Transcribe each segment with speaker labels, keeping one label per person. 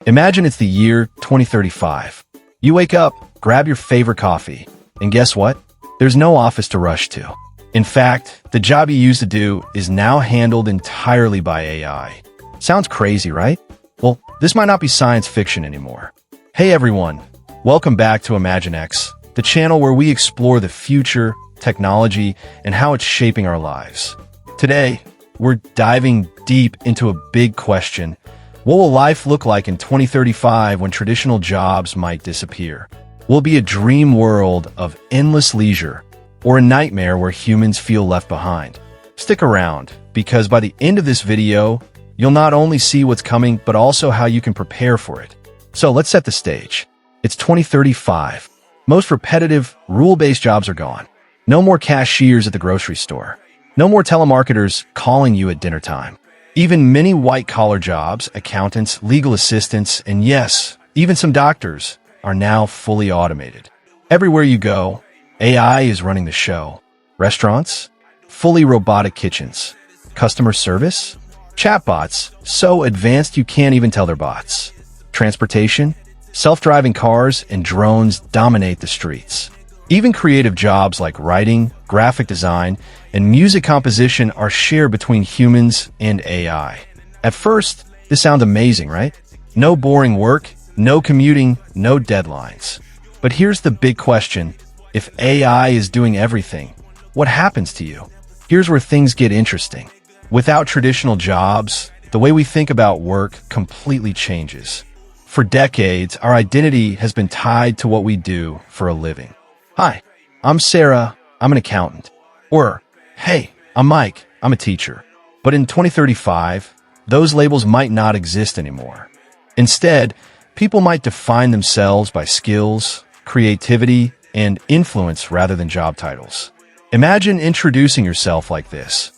Speaker 1: Imagine it's the year 2035. You wake up, grab your favorite coffee, and guess what? There's no office to rush to. In fact, the job you used to do is now handled entirely by AI. Sounds crazy, right? Well, this might not be science fiction anymore. Hey everyone, welcome back to ImagineX, the channel where we explore the future, technology, and how it's shaping our lives. Today, we're diving deep into a big question. What will life look like in 2035 when traditional jobs might disappear? Will it be a dream world of endless leisure, or a nightmare where humans feel left behind? Stick around, because by the end of this video, you'll not only see what's coming, but also how you can prepare for it. So let's set the stage. It's 2035. Most repetitive, rule-based jobs are gone. No more cashiers at the grocery store. No more telemarketers calling you at dinner time. Even many white-collar jobs, accountants, legal assistants, and yes, even some doctors, are now fully automated. Everywhere you go, AI is running the show. Restaurants, fully robotic kitchens. Customer service, chatbots, so advanced you can't even tell they're bots. Transportation, self-driving cars and drones dominate the streets. Even creative jobs like writing, graphic design, and music composition are shared between humans and AI. At first, this sounds amazing, right? No boring work, no commuting, no deadlines. But here's the big question. If AI is doing everything, what happens to you? Here's where things get interesting. Without traditional jobs, the way we think about work completely changes. For decades, our identity has been tied to what we do for a living. Hi, I'm Sarah, I'm an accountant. Or, hey, I'm Mike, I'm a teacher. But in 2035, those labels might not exist anymore. Instead, people might define themselves by skills, creativity, and influence rather than job titles. Imagine introducing yourself like this.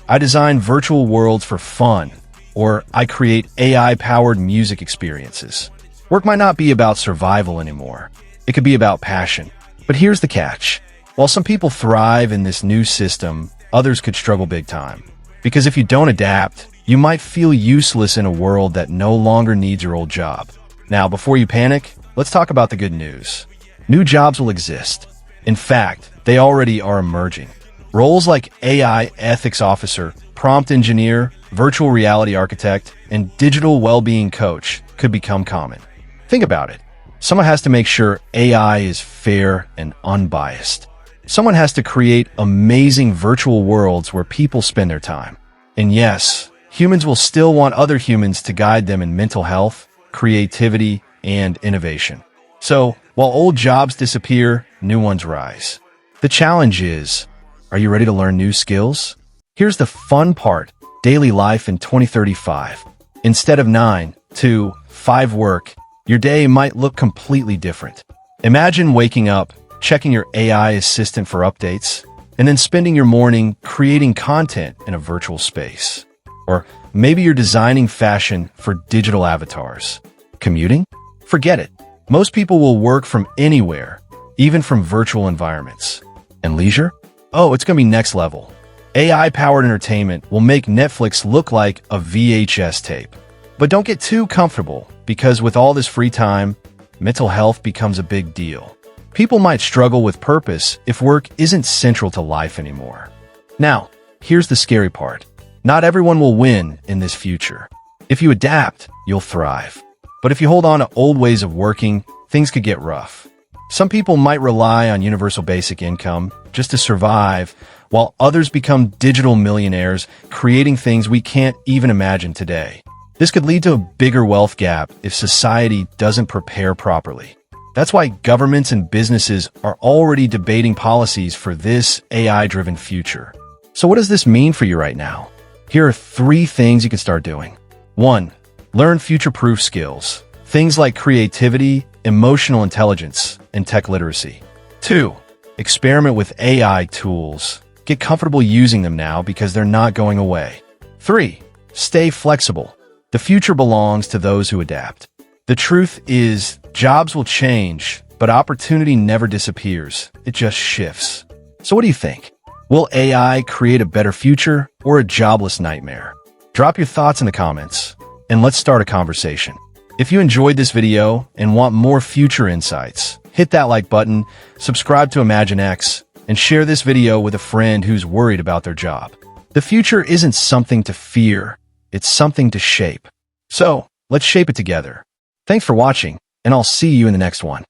Speaker 1: I design virtual worlds for fun, or I create AI-powered music experiences. Work might not be about survival anymore. It could be about passion. But here's the catch. While some people thrive in this new system, others could struggle big time. Because if you don't adapt, you might feel useless in a world that no longer needs your old job. Now, before you panic, let's talk about the good news. New jobs will exist. In fact, they already are emerging. Roles like AI ethics officer, prompt engineer, virtual reality architect, and digital well-being coach could become common. Think about it. Someone has to make sure AI is fair and unbiased. Someone has to create amazing virtual worlds where people spend their time. And yes, humans will still want other humans to guide them in mental health, creativity, and innovation. So, while old jobs disappear, new ones rise. The challenge is, are you ready to learn new skills? Here's the fun part, daily life in 2035. Instead of 9 to 5 work, your day might look completely different. Imagine waking up, checking your AI assistant for updates, and then spending your morning creating content in a virtual space. Or maybe you're designing fashion for digital avatars. Commuting? Forget it. Most people will work from anywhere, even from virtual environments. And leisure? Oh, it's going to be next level. AI-powered entertainment will make Netflix look like a VHS tape. But don't get too comfortable, because with all this free time, mental health becomes a big deal. People might struggle with purpose if work isn't central to life anymore. Now, here's the scary part. Not everyone will win in this future. If you adapt, you'll thrive. But if you hold on to old ways of working, things could get rough. Some people might rely on universal basic income just to survive, while others become digital millionaires, creating things we can't even imagine today. This could lead to a bigger wealth gap if society doesn't prepare properly. That's why governments and businesses are already debating policies for this AI-driven future. So what does this mean for you right now? Here are 3 things you can start doing. 1. Learn future-proof skills. Things like creativity, emotional intelligence, and tech literacy. 2. Experiment with AI tools. Get comfortable using them now because they're not going away. 3. Stay flexible. The future belongs to those who adapt. The truth is, jobs will change, but opportunity never disappears. It just shifts. So what do you think? Will AI create a better future or a jobless nightmare? Drop your thoughts in the comments, and let's start a conversation. If you enjoyed this video and want more future insights, hit that like button, subscribe to ImagineX, and share this video with a friend who's worried about their job. The future isn't something to fear, it's something to shape. So, let's shape it together. Thanks for watching, and I'll see you in the next one.